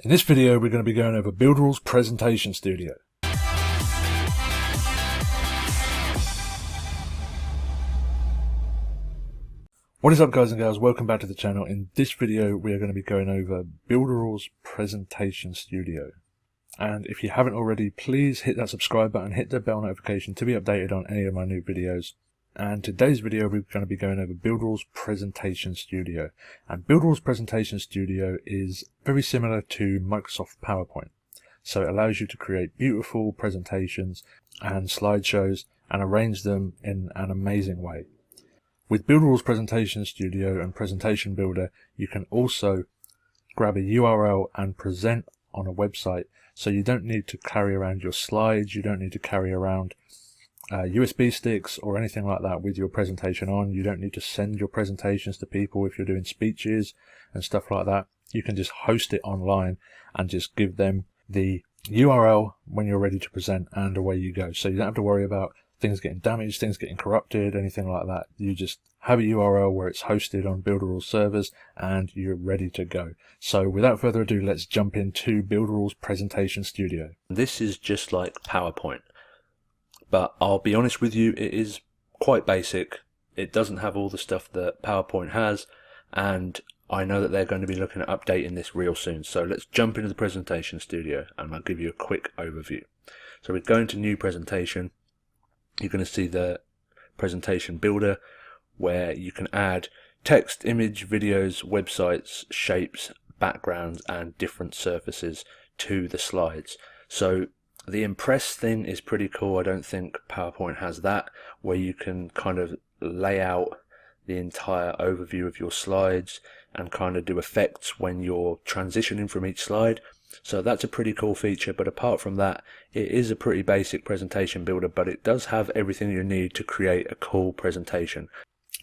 In this video, we're going to be going over Builderall's Presentation Studio. What is up, guys and gals? Welcome back to the channel. In this video, we are going to be going over Builderall's Presentation Studio. And if you haven't already, please hit that subscribe button, hit the bell notification to be updated on any of my new videos. And today's video, we're going to be going over Builderall's Presentation Studio. And Builderall's Presentation Studio is very similar to Microsoft PowerPoint. So it allows you to create beautiful presentations and slideshows and arrange them in an amazing way. With Builderall's Presentation Studio and Presentation Builder, you can also grab a URL and present on a website. So you don't need to carry around your slides, you don't need to carry around USB sticks or anything like that with your presentation on. You don't need to send your presentations to people if you're doing speeches and stuff like that. You can just host it online and just give them the URL when you're ready to present, and away you go. So you don't have to worry about things getting damaged, things getting corrupted, anything like that. You just have a URL where it's hosted on Builderall servers and you're ready to go. So without further ado, let's jump into Builderall's Presentation Studio. This is just like PowerPoint, but I'll be honest with you, it is quite basic. It doesn't have all the stuff that PowerPoint has, and I know that they're going to be looking at updating this real soon. So let's jump into the Presentation Studio and I'll give you a quick overview. So we go into New Presentation. You're going to see the Presentation Builder, where you can add text, image, videos, websites, shapes, backgrounds, and different surfaces to the slides. So the Impress thing is pretty cool. I don't think PowerPoint has that, where you can kind of lay out the entire overview of your slides and kind of do effects when you're transitioning from each slide. So that's a pretty cool feature, but apart from that, it is a pretty basic presentation builder, but it does have everything you need to create a cool presentation.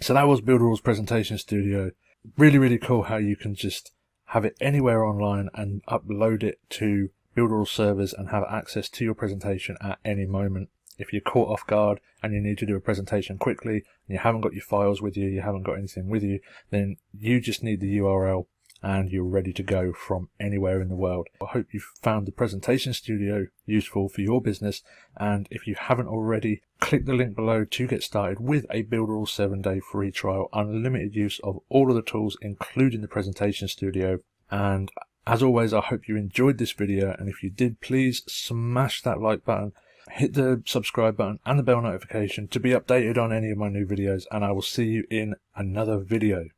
So that was Builderall's Presentation Studio. Really, really cool how you can just have it anywhere online and upload it to Builderall servers and have access to your presentation at any moment. If you're caught off guard and you need to do a presentation quickly and you haven't got your files with you, you haven't got anything with you, then you just need the URL and you're ready to go from anywhere in the world. I hope you found the Presentation Studio useful for your business, and if you haven't already, click the link below to get started with a Builderall 7-day free trial, unlimited use of all of the tools including the Presentation Studio. And as always, I hope you enjoyed this video, and if you did, please smash that like button, hit the subscribe button and the bell notification to be updated on any of my new videos, and I will see you in another video.